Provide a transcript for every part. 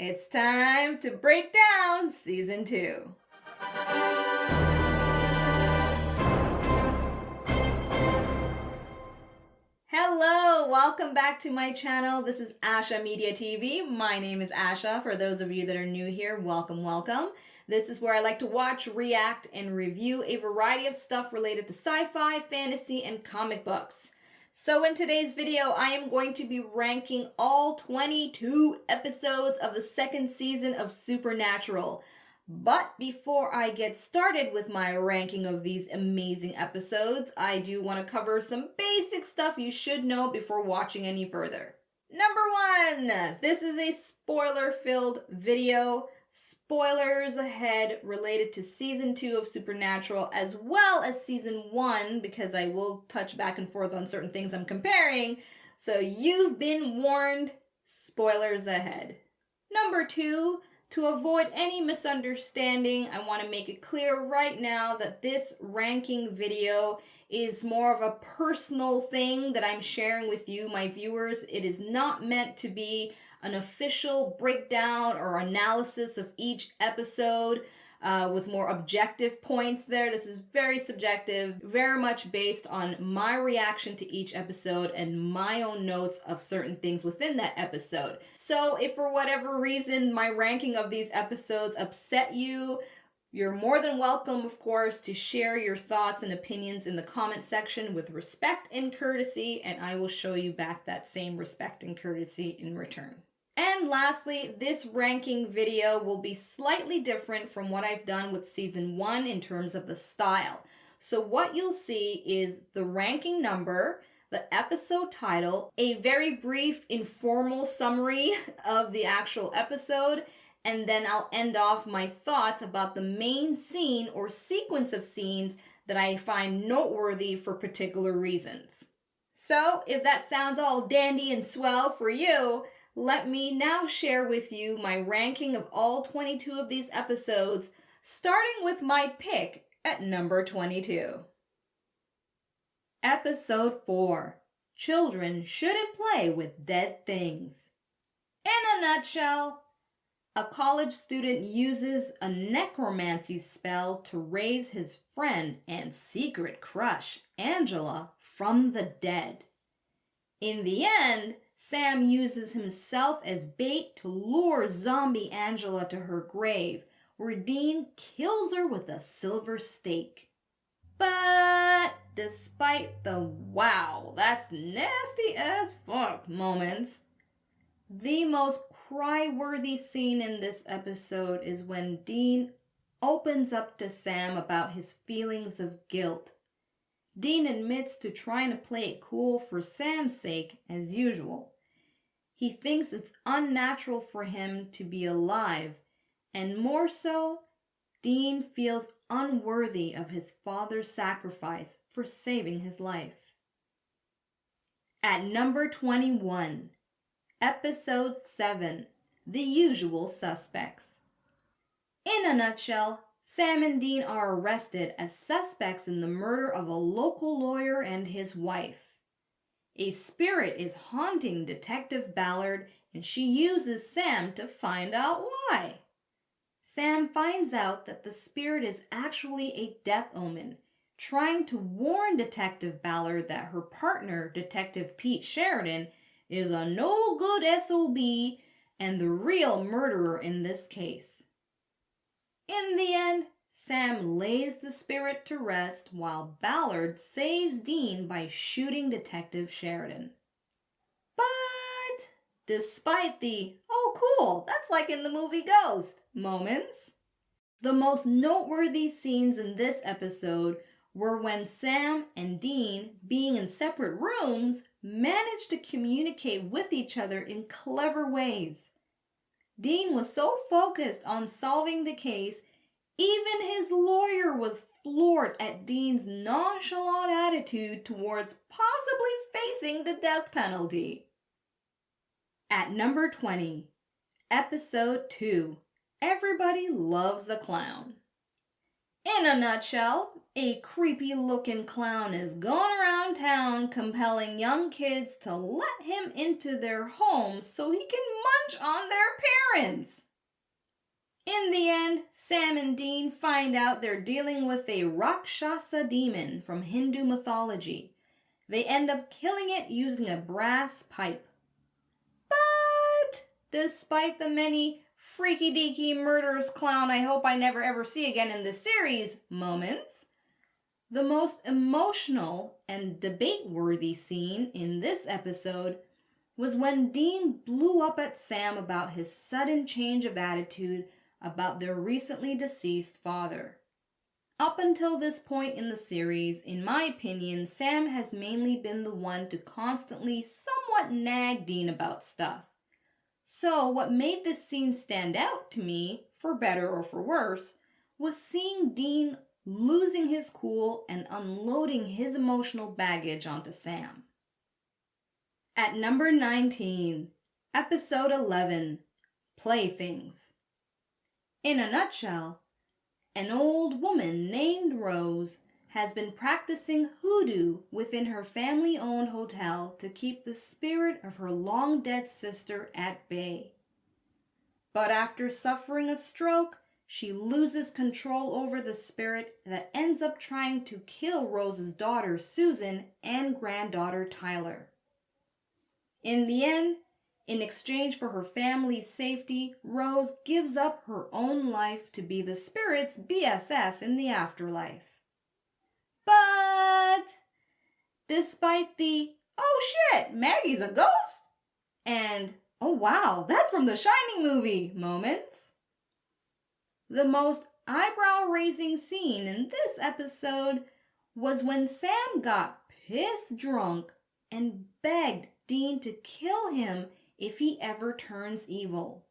It's time to break down Season 2. Hello, welcome back to my channel. This is Asha Media TV. My name is Asha. For those of you that are new here, welcome. This is where I like to watch, react, and review a variety of stuff related to sci-fi, fantasy, and comic books. So in today's video, I am going to be ranking all 22 episodes of the second season of Supernatural. But before I get started with my ranking of these amazing episodes, I do want to cover some basic stuff you should know before watching any further. Number 1, this is a spoiler-filled video. Spoilers ahead related to Season 2 of Supernatural as well as Season 1 because I will touch back and forth on certain things I'm comparing. So you've been warned, spoilers ahead. Number 2, to avoid any misunderstanding, I want to make it clear right now that this ranking video is more of a personal thing that I'm sharing with you, my viewers. It is not meant to be an official breakdown or analysis of each episode with more objective points there. This is very subjective, very much based on my reaction to each episode and my own notes of certain things within that episode. So if for whatever reason my ranking of these episodes upset you, you're more than welcome, of course, to share your thoughts and opinions in the comment section with respect and courtesy, and I will show you back that same respect and courtesy in return. And lastly, this ranking video will be slightly different from what I've done with Season 1 in terms of the style. So what you'll see is the ranking number, the episode title, a very brief informal summary of the actual episode, and then I'll end off my thoughts about the main scene or sequence of scenes that I find noteworthy for particular reasons. So if that sounds all dandy and swell for you, let me now share with you my ranking of all 22 of these episodes, starting with my pick at number 22. Episode 4, Children Shouldn't Play with Dead Things. In a nutshell, a college student uses a necromancy spell to raise his friend and secret crush, Angela, from the dead. In the end, Sam uses himself as bait to lure zombie Angela to her grave, where Dean kills her with a silver stake. But despite the wow, that's nasty as fuck moments, the most cry-worthy scene in this episode is when Dean opens up to Sam about his feelings of guilt. Dean admits to trying to play it cool for Sam's sake, as usual. He thinks it's unnatural for him to be alive, and more so, Dean feels unworthy of his father's sacrifice for saving his life. At number 21, Episode 7, The Usual Suspects. In a nutshell, Sam and Dean are arrested as suspects in the murder of a local lawyer and his wife. A spirit is haunting Detective Ballard, and she uses Sam to find out why. Sam finds out that the spirit is actually a death omen, trying to warn Detective Ballard that her partner, Detective Pete Sheridan, is a no-good SOB and the real murderer in this case. In the end, Sam lays the spirit to rest while Ballard saves Dean by shooting Detective Sheridan. But despite the, oh cool, that's like in the movie Ghost moments, the most noteworthy scenes in this episode were when Sam and Dean, being in separate rooms, managed to communicate with each other in clever ways. Dean was so focused on solving the case, even his lawyer was floored at Dean's nonchalant attitude towards possibly facing the death penalty. At number 20, Episode 2, Everybody Loves a Clown. In a nutshell, a creepy-looking clown is going around town compelling young kids to let him into their homes so he can munch on their parents. In the end, Sam and Dean find out they're dealing with a Rakshasa demon from Hindu mythology. They end up killing it using a brass pipe. But despite the many freaky-deaky murderous clown I hope I never ever see again in this series moments, the most emotional and debate-worthy scene in this episode was when Dean blew up at Sam about his sudden change of attitude about their recently deceased father. Up until this point in the series, in my opinion, Sam has mainly been the one to constantly somewhat nag Dean about stuff. So what made this scene stand out to me, for better or for worse, was seeing Dean losing his cool and unloading his emotional baggage onto Sam. At number 19, Episode 11, Playthings. In a nutshell, an old woman named Rose has been practicing hoodoo within her family-owned hotel to keep the spirit of her long-dead sister at bay. But after suffering a stroke, she loses control over the spirit that ends up trying to kill Rose's daughter Susan and granddaughter Tyler. In the end, in exchange for her family's safety, Rose gives up her own life to be the spirit's BFF in the afterlife. But despite the, oh shit, Maggie's a ghost, and oh wow, that's from the Shining movie moments, the most eyebrow-raising scene in this episode was when Sam got piss drunk and begged Dean to kill him if he ever turns evil.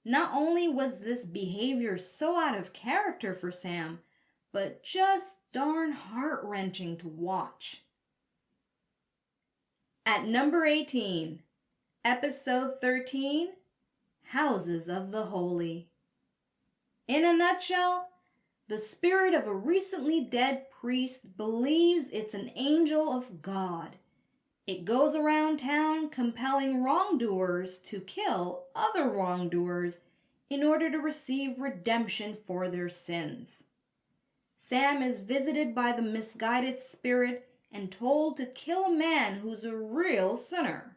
Not only was this behavior so out of character for Sam, but just darn heart-wrenching to watch. At number 18, Episode 13, Houses of the Holy. In a nutshell, the spirit of a recently dead priest believes it's an angel of God. It goes around town compelling wrongdoers to kill other wrongdoers in order to receive redemption for their sins. Sam is visited by the misguided spirit and told to kill a man who's a real sinner.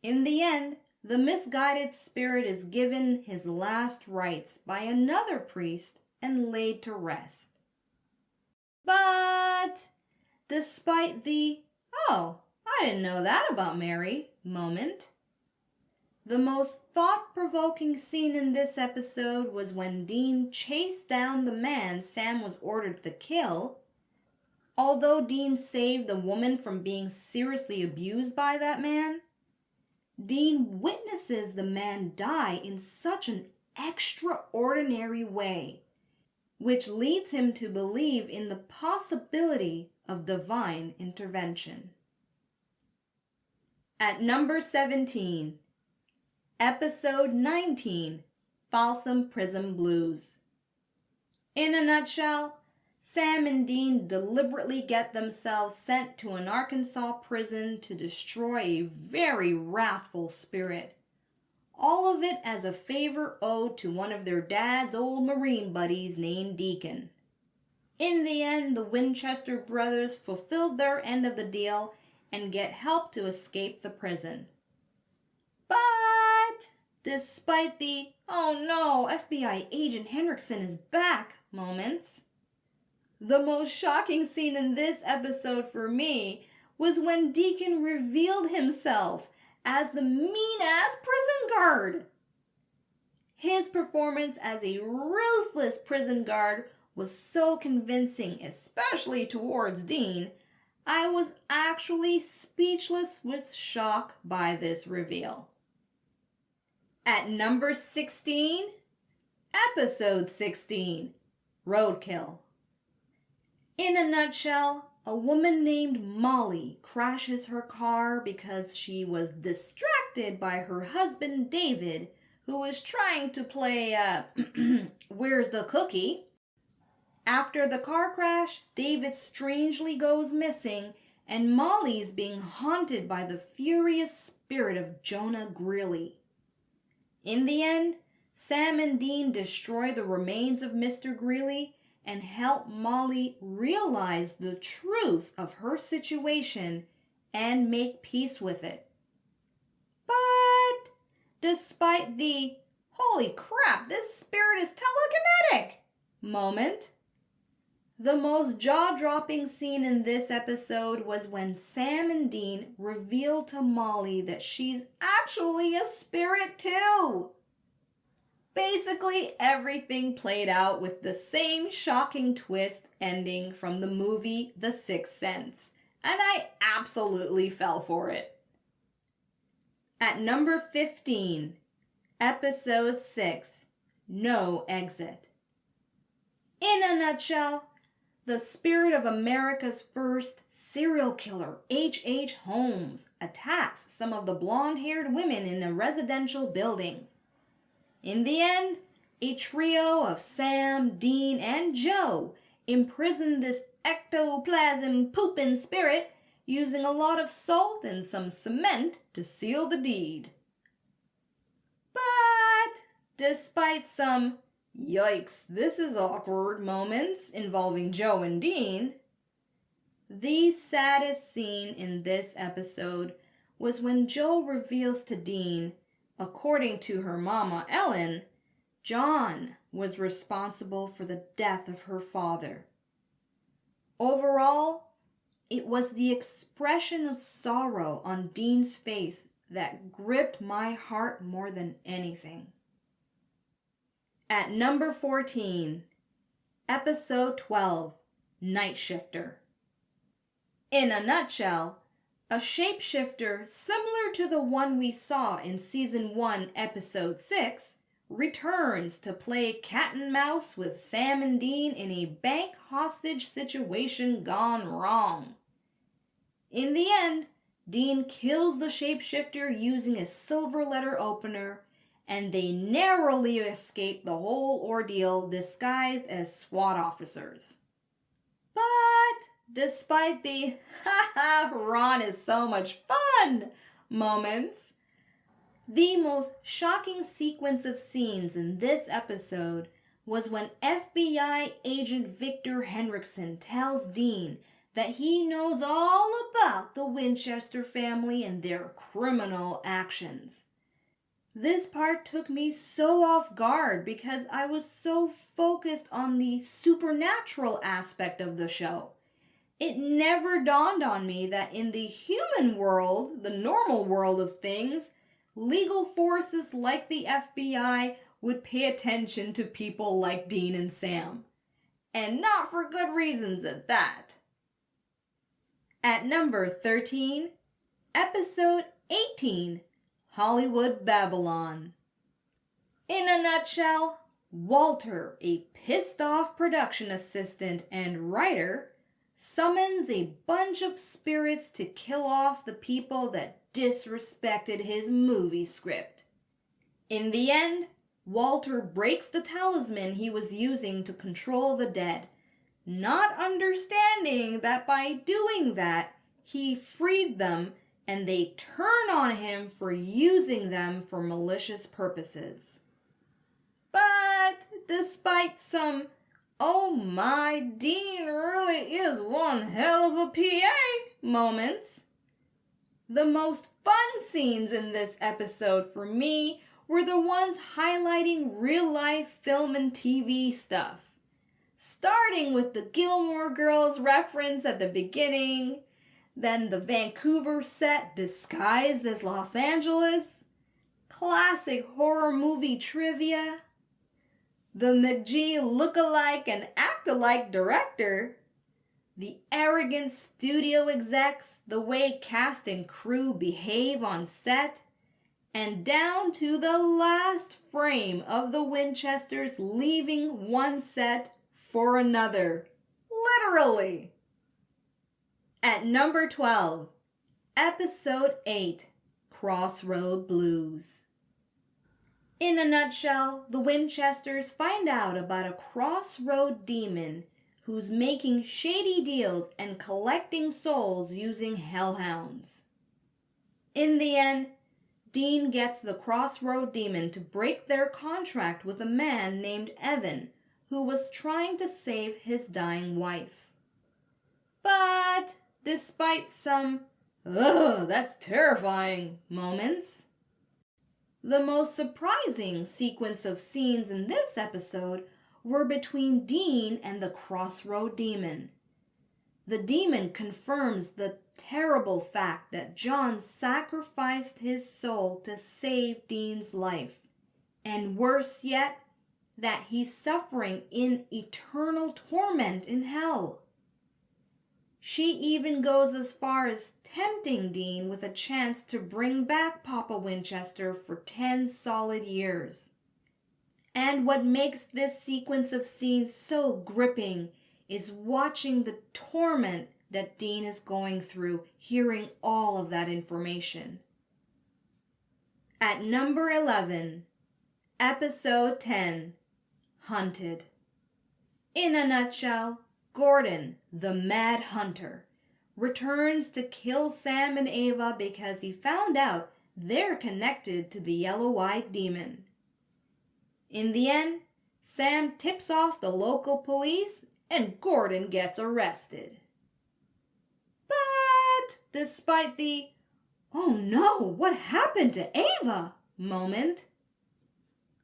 In the end, the misguided spirit is given his last rites by another priest and laid to rest. But despite the, oh, I didn't know that about Mary moment, the most thought-provoking scene in this episode was when Dean chased down the man Sam was ordered to kill. Although Dean saved the woman from being seriously abused by that man, Dean witnesses the man die in such an extraordinary way, which leads him to believe in the possibility of divine intervention. At number 17, Episode 19, Folsom Prison Blues. In a nutshell, Sam and Dean deliberately get themselves sent to an Arkansas prison to destroy a very wrathful spirit. All of it as a favor owed to one of their dad's old Marine buddies named Deacon. In the end, the Winchester brothers fulfilled their end of the deal and get help to escape the prison. But despite the, oh no, FBI agent Henriksen is back moments, the most shocking scene in this episode for me was when Deacon revealed himself as the mean-ass prison guard. His performance as a ruthless prison guard was so convincing, especially towards Dean, I was actually speechless with shock by this reveal. At number 16, Episode 16, Roadkill. In a nutshell, a woman named Molly crashes her car because she was distracted by her husband David, who was trying to play, Where's the Cookie? After the car crash, David strangely goes missing, and Molly's being haunted by the furious spirit of Jonah Greeley. In the end, Sam and Dean destroy the remains of Mr. Greeley and help Molly realize the truth of her situation and make peace with it. But despite the "holy crap, this spirit is telekinetic" moment, the most jaw-dropping scene in this episode was when Sam and Dean reveal to Molly that she's actually a spirit too. Basically, everything played out with the same shocking twist ending from the movie The Sixth Sense, and I absolutely fell for it. At number 15, Episode 6, No Exit. In a nutshell, the spirit of America's first serial killer, H.H. Holmes, attacks some of the blonde-haired women in a residential building. In the end, a trio of Sam, Dean, and Joe imprison this ectoplasm-pooping spirit using a lot of salt and some cement to seal the deed. But despite some "yikes, this is awkward" moments involving Joe and Dean, the saddest scene in this episode was when Joe reveals to Dean, according to her mama Ellen, John was responsible for the death of her father. Overall, it was the expression of sorrow on Dean's face that gripped my heart more than anything. At number 14, Episode 12, Night Shifter. In a nutshell, a shapeshifter similar to the one we saw in Season 1, Episode 6, returns to play cat and mouse with Sam and Dean in a bank hostage situation gone wrong. In the end, Dean kills the shapeshifter using a silver letter opener, and they narrowly escape the whole ordeal disguised as SWAT officers. But despite the "ha Ron is so much fun" moments, the most shocking sequence of scenes in this episode was when FBI agent Victor Henriksen tells Dean that he knows all about the Winchester family and their criminal actions. This part took me so off guard because I was so focused on the supernatural aspect of the show. It never dawned on me that in the human world, the normal world of things, legal forces like the FBI would pay attention to people like Dean and Sam. And not for good reasons at that. At number 13, Episode 18, Hollywood Babylon. In a nutshell, Walter, a pissed-off production assistant and writer, summons a bunch of spirits to kill off the people that disrespected his movie script. In the end, Walter breaks the talisman he was using to control the dead, not understanding that by doing that, he freed them and they turn on him for using them for malicious purposes. But despite some "oh my, Dean really is one hell of a PA" moments, the most fun scenes in this episode for me were the ones highlighting real-life film and TV stuff. Starting with the Gilmore Girls reference at the beginning, then the Vancouver set disguised as Los Angeles, classic horror movie trivia, the McGee look-alike and act-alike director, the arrogant studio execs, the way cast and crew behave on set, and down to the last frame of the Winchesters leaving one set for another. Literally. At number 12, Episode 8, Crossroad Blues. In a nutshell, the Winchesters find out about a crossroad demon who's making shady deals and collecting souls using hellhounds. In the end, Dean gets the Crossroad Demon to break their contract with a man named Evan, who was trying to save his dying wife. But despite some, "Ugh, that's terrifying" moments, the most surprising sequence of scenes in this episode were between Dean and the Crossroad Demon. The demon confirms the terrible fact that John sacrificed his soul to save Dean's life, and worse yet, that he's suffering in eternal torment in hell. She even goes as far as tempting Dean with a chance to bring back Papa Winchester for 10 solid years. And what makes this sequence of scenes so gripping is watching the torment that Dean is going through, hearing all of that information. At number 11, Episode 10, Hunted. In a nutshell, Gordon, the Mad Hunter, returns to kill Sam and Ava because he found out they're connected to the yellow-eyed demon. In the end, Sam tips off the local police and Gordon gets arrested. But despite the "oh no, what happened to Ava" moment,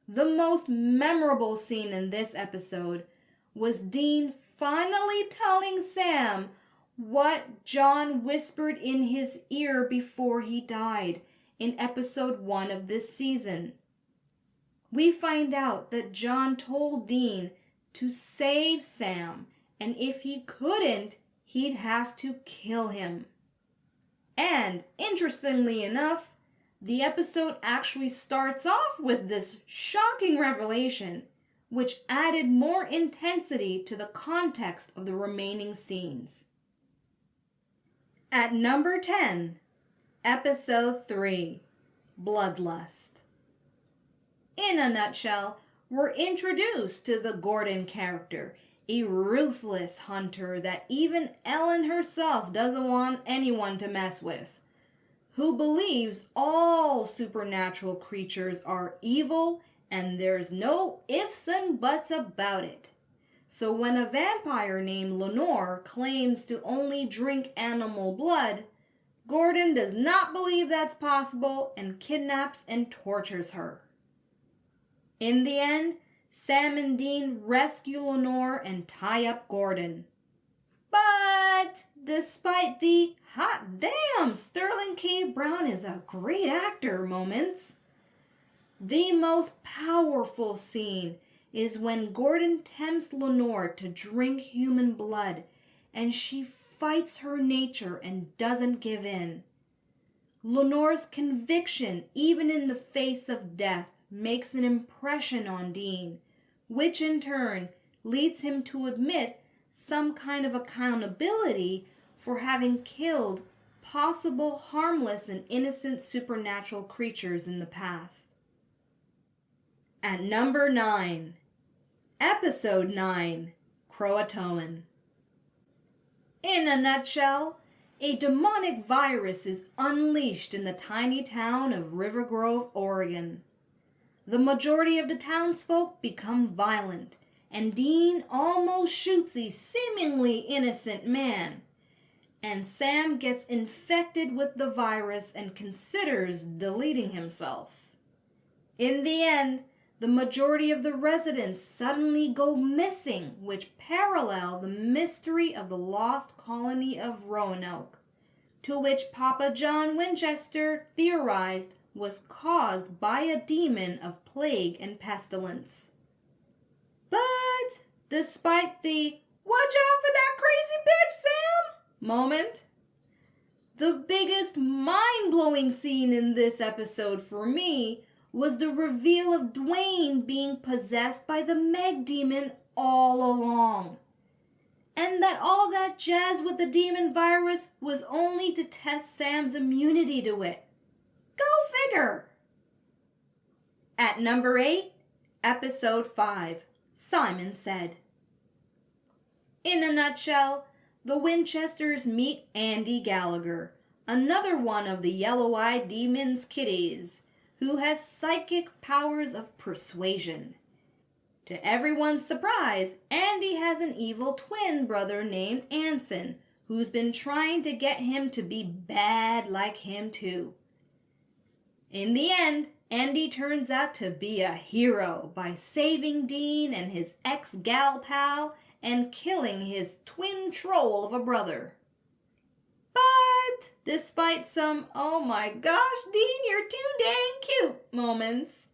the most memorable scene in this episode was Dean finally telling Sam what John whispered in his ear before he died in episode 1 of this season. We find out that John told Dean to save Sam, and if he couldn't, he'd have to kill him. And interestingly enough, the episode actually starts off with this shocking revelation, which added more intensity to the context of the remaining scenes. At number 10, Episode 3, Bloodlust. In a nutshell, we're introduced to the Gordon character, a ruthless hunter that even Ellen herself doesn't want anyone to mess with, who believes all supernatural creatures are evil and there's no ifs and buts about it. So when a vampire named Lenore claims to only drink animal blood, Gordon does not believe that's possible and kidnaps and tortures her. In the end, Sam and Dean rescue Lenore and tie up Gordon. But despite the "hot damn, Sterling K. Brown is a great actor" moments, the most powerful scene is when Gordon tempts Lenore to drink human blood and she fights her nature and doesn't give in. Lenore's conviction, even in the face of death, makes an impression on Dean, which in turn leads him to admit some kind of accountability for having killed possible harmless and innocent supernatural creatures in the past. At number 9, Episode 9, Croatoan. In a nutshell, a demonic virus is unleashed in the tiny town of River Grove, Oregon. The majority of the townsfolk become violent, and Dean almost shoots a seemingly innocent man. And Sam gets infected with the virus and considers deleting himself. In the end, the majority of the residents suddenly go missing, which parallel the mystery of the lost colony of Roanoke, to which Papa John Winchester theorized was caused by a demon of plague and pestilence. But despite the "watch out for that crazy bitch, Sam" moment, the biggest mind-blowing scene in this episode for me was the reveal of Dwayne being possessed by the Meg demon all along. And that all that jazz with the demon virus was only to test Sam's immunity to it. Go figure! At number 8, Episode 5, Simon Said. In a nutshell, the Winchesters meet Andy Gallagher, another one of the yellow-eyed demon's kitties, who has psychic powers of persuasion. To everyone's surprise, Andy has an evil twin brother named Anson, who's been trying to get him to be bad like him too. In the end, Andy turns out to be a hero by saving Dean and his ex-gal pal and killing his twin troll of a brother. But despite some, "oh my gosh, Dean, you're too dang cute" moments,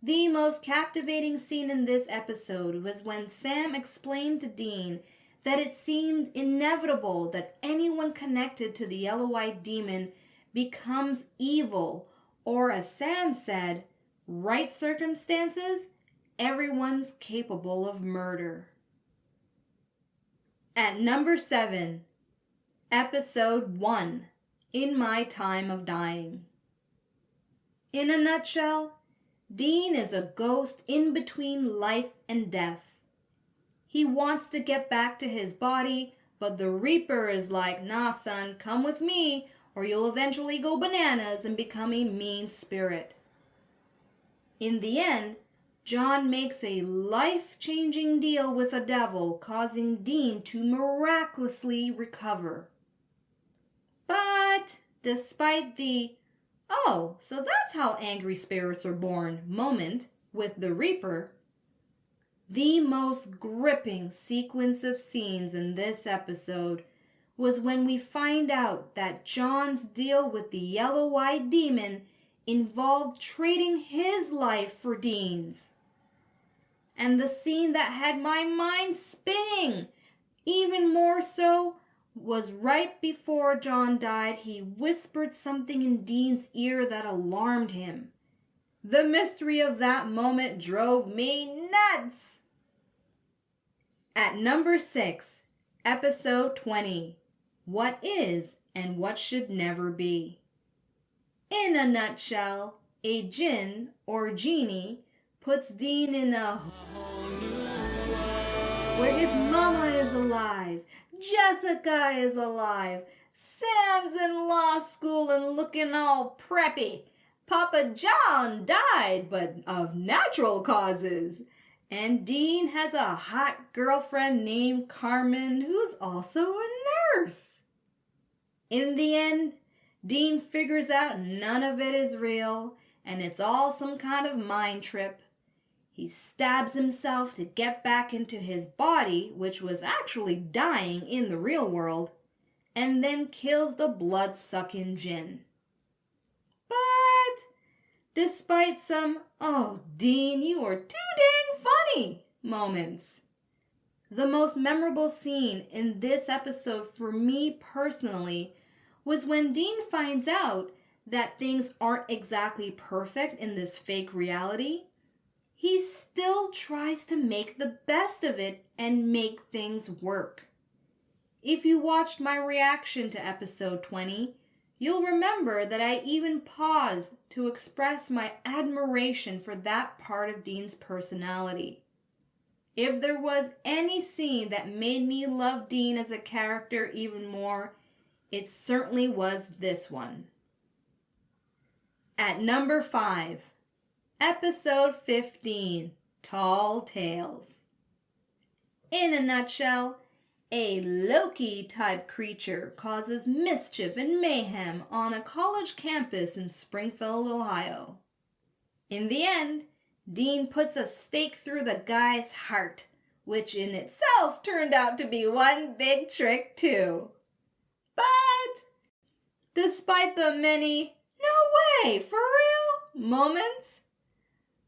the most captivating scene in this episode was when Sam explained to Dean that it seemed inevitable that anyone connected to the yellow-eyed demon becomes evil, or as Sam said, right circumstances, everyone's capable of murder. At number 7, Episode 1, In My Time of Dying. In a nutshell, Dean is a ghost in between life and death. He wants to get back to his body, but the Reaper is like, "Nah, son, come with me, or you'll eventually go bananas and become a mean spirit." In the end, John makes a life-changing deal with the devil, causing Dean to miraculously recover. But despite the "oh, so that's how angry spirits are born" moment with the Reaper, the most gripping sequence of scenes in this episode was when we find out that John's deal with the yellow-eyed demon involved trading his life for Dean's. And the scene that had my mind spinning, even more so, was right before John died. He whispered something in Dean's ear that alarmed him. The mystery of that moment drove me nuts. At number 6, Episode 20, What Is and What Should Never Be. In a nutshell, a djinn or genie puts Dean in a where his mama is alive, Jessica is alive, Sam's in law school and looking all preppy, Papa John died but of natural causes, and Dean has a hot girlfriend named Carmen who's also a nurse. In the end, Dean figures out none of it is real and it's all some kind of mind trip. He stabs himself to get back into his body, which was actually dying in the real world, and then kills the blood-sucking djinn. But despite some "oh, Dean, you are too dang funny" moments, the most memorable scene in this episode for me personally was when Dean finds out that things aren't exactly perfect in this fake reality. He still tries to make the best of it and make things work. If you watched my reaction to episode 20, you'll remember that I even paused to express my admiration for that part of Dean's personality. If there was any scene that made me love Dean as a character even more, it certainly was this one. At number 5, Episode 15, Tall Tales. In a nutshell, a Loki-type creature causes mischief and mayhem on a college campus in Springfield, Ohio. In the end, Dean puts a stake through the guy's heart, which in itself turned out to be one big trick too. But despite the many "no way, for real" moments,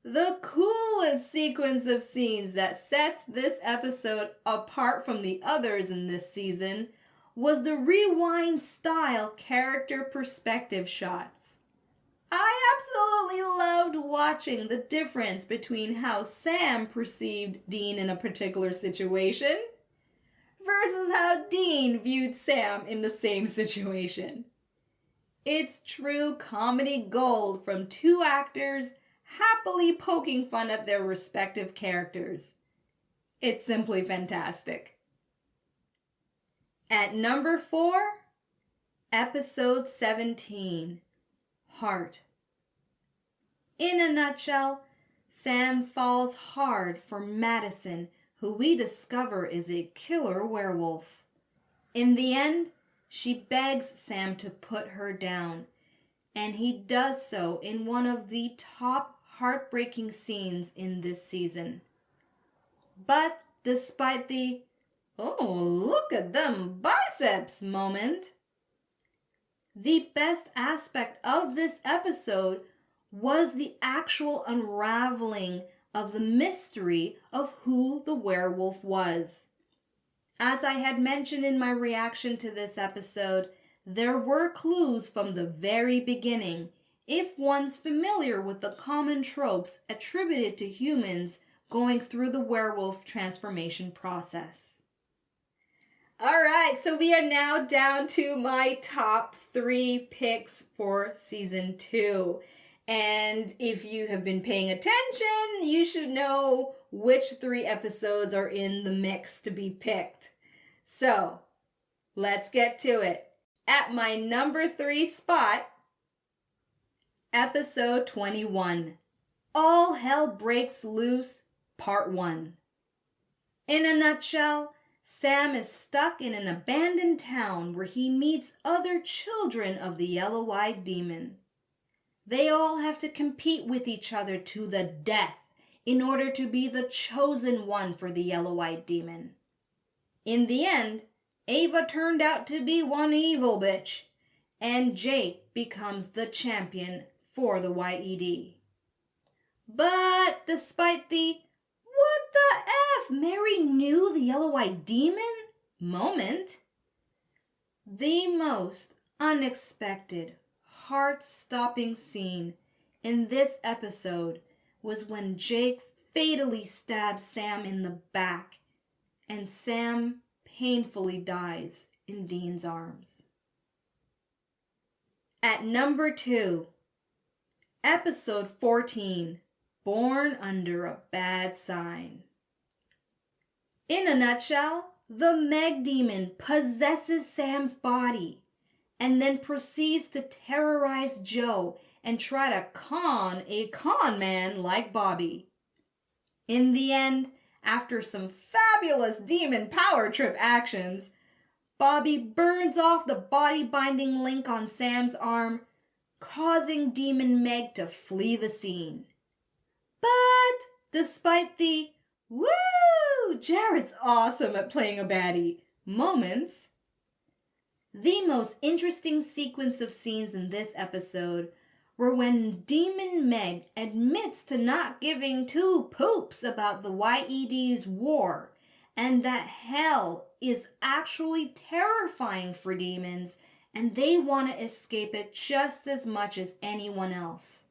the coolest sequence of scenes that sets this episode apart from the others in this season was the rewind-style character perspective shots. I absolutely loved watching the difference between how Sam perceived Dean in a particular situation versus how Dean viewed Sam in the same situation. It's true comedy gold from two actors happily poking fun at their respective characters. It's simply fantastic. At number 4, episode 17, Heart. In a nutshell, Sam falls hard for Madison, who we discover is a killer werewolf. In the end, she begs Sam to put her down, and he does so in one of the top heartbreaking scenes in this season. But despite the "oh, look at them biceps" moment, the best aspect of this episode was the actual unraveling of the mystery of who the werewolf was. As I had mentioned in my reaction to this episode, there were clues from the very beginning if one's familiar with the common tropes attributed to humans going through the werewolf transformation process. Alright, so we are now down to my top 3 picks for season 2. And if you have been paying attention, you should know which 3 episodes are in the mix to be picked. So, let's get to it. At my number 3 spot, episode 21, All Hell Breaks Loose, Part 1. In a nutshell, Sam is stuck in an abandoned town where he meets other children of the yellow-eyed demon. They all have to compete with each other to the death in order to be the chosen one for the yellow-eyed demon. In the end, Ava turned out to be one evil bitch, and Jake becomes the champion for the YED. But despite the "what the F, Mary knew the yellow-eyed demon" moment, the most unexpected, heart-stopping scene in this episode was when Jake fatally stabs Sam in the back and Sam painfully dies in Dean's arms. At number 2, episode 14, Born Under a Bad Sign. In a nutshell, the Meg demon possesses Sam's body and then proceeds to terrorize Joe and try to con a con man like Bobby. In the end, after some fabulous demon power trip actions, Bobby burns off the body-binding link on Sam's arm, causing Demon Meg to flee the scene. But despite the "woo, Jared's awesome at playing a baddie" moments, the most interesting sequence of scenes in this episode were when Demon Meg admits to not giving 2 poops about the YED's war and that hell is actually terrifying for demons and they want to escape it just as much as anyone else.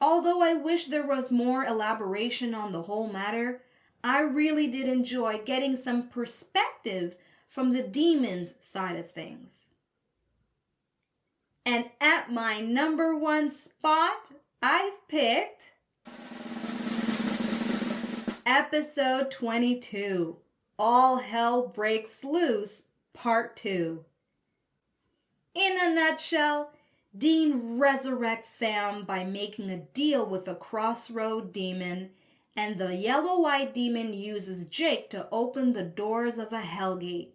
Although I wish there was more elaboration on the whole matter, I really did enjoy getting some perspective from the demon's side of things. And at my number 1 spot, I've picked episode 22, All Hell Breaks Loose, Part 2. In a nutshell, Dean resurrects Sam by making a deal with a crossroad demon, and the yellow-eyed demon uses Jake to open the doors of a hellgate.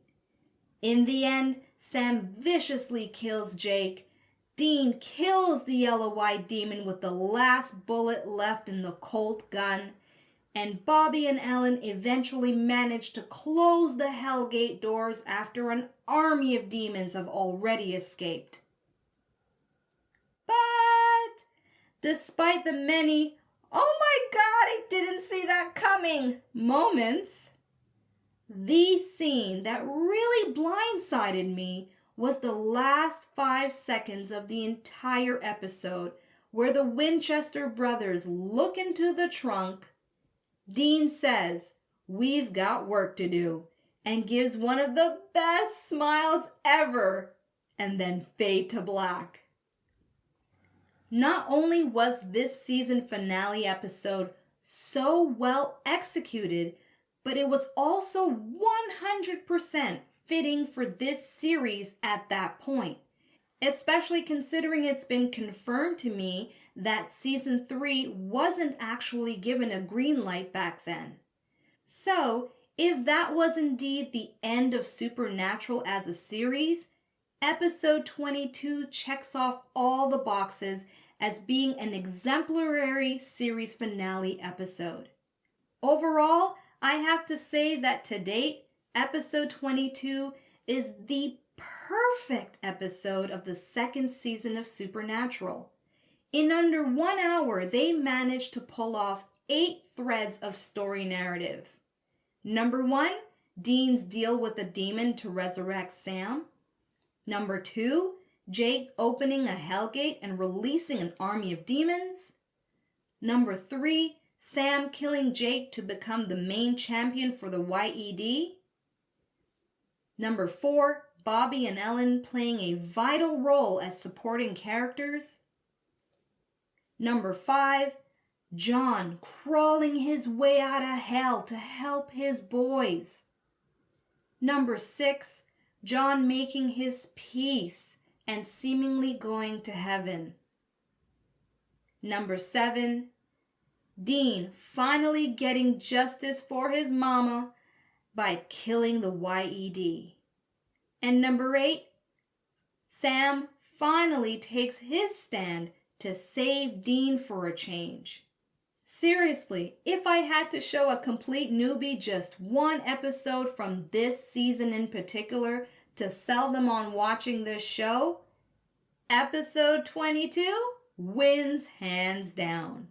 In the end, Sam viciously kills Jake. Dean kills the yellow-eyed demon with the last bullet left in the Colt gun, and Bobby and Ellen eventually manage to close the hellgate doors after an army of demons have already escaped. But despite the many "oh my god, I didn't see that coming" moments, the scene that really blindsided me was the last 5 seconds of the entire episode, where the Winchester brothers look into the trunk. Dean says, "We've got work to do," and gives one of the best smiles ever, and then fade to black. Not only was this season finale episode so well executed, but it was also 100% fitting for this series at that point, especially considering it's been confirmed to me that season 3 wasn't actually given a green light back then. So, if that was indeed the end of Supernatural as a series, episode 22 checks off all the boxes as being an exemplary series finale episode. Overall, I have to say that to date, episode 22 is the perfect episode of the second season of Supernatural. In under 1 hour, they managed to pull off 8 threads of story narrative. Number 1, Dean's deal with a demon to resurrect Sam. Number 2, Jake opening a hellgate and releasing an army of demons. Number 3, Sam killing Jake to become the main champion for the YED. Number 4, Bobby and Ellen playing a vital role as supporting characters. Number 5, John crawling his way out of hell to help his boys. Number 6, John making his peace and seemingly going to heaven. Number 7, Dean finally getting justice for his mama by killing the YED. And number 8, Sam finally takes his stand to save Dean for a change. Seriously, if I had to show a complete newbie just one episode from this season in particular to sell them on watching this show, episode 22 wins hands down.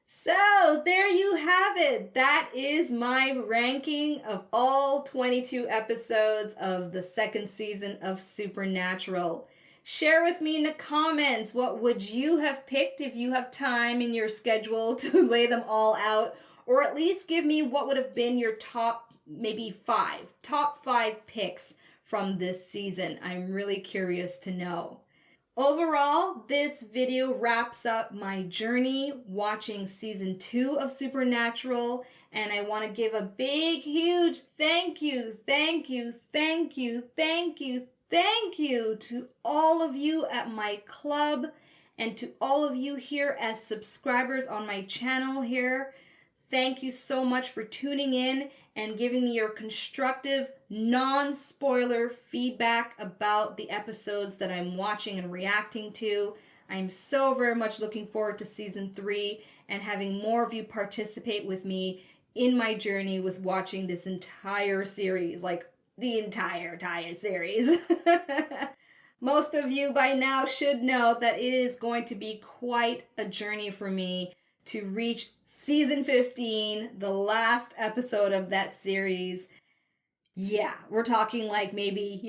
So there you have it. That is my ranking of all 22 episodes of the second season of Supernatural. Share with me in the comments, what would you have picked if you have time in your schedule to lay them all out, or at least give me what would have been your top 5 picks from this season. I'm really curious to know. Overall, this video wraps up my journey watching season 2 of Supernatural, and I want to give a big, huge thank you to all of you at my club and to all of you here as subscribers on my channel here. Thank you so much for tuning in and giving me your constructive, non-spoiler feedback about the episodes that I'm watching and reacting to. I'm so very much looking forward to season 3 and having more of you participate with me in my journey with watching this entire series, like the entire series. Most of you by now should know that it is going to be quite a journey for me to reach season 15, the last episode of that series. Yeah, we're talking like maybe,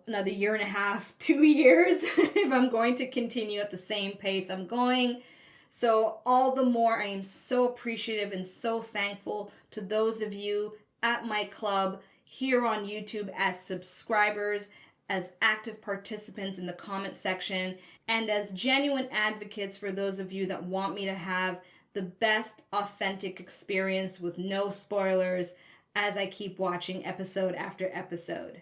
another 1.5 years, 2 years if I'm going to continue at the same pace I'm going. So all the more I am so appreciative and so thankful to those of you at my club here on YouTube as subscribers, as active participants in the comment section, and as genuine advocates for those of you that want me to have the best authentic experience with no spoilers as I keep watching episode after episode.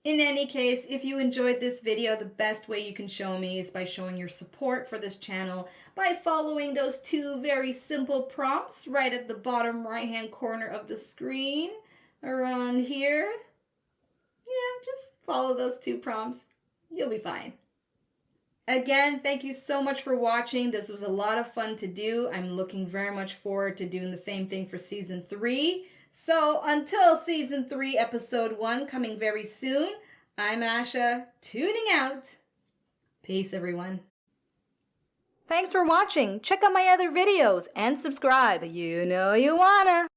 In any case, if you enjoyed this video, the best way you can show me is by showing your support for this channel by following those 2 very simple prompts right at the bottom right-hand corner of the screen around here. Yeah, just follow those 2 prompts. You'll be fine. Again, thank you so much for watching. This was a lot of fun to do. I'm looking very much forward to doing the same thing for season 3. So until season 3, episode 1, coming very soon, I'm Asha, tuning out. Peace, everyone. Thanks for watching. Check out my other videos and subscribe. You know you wanna.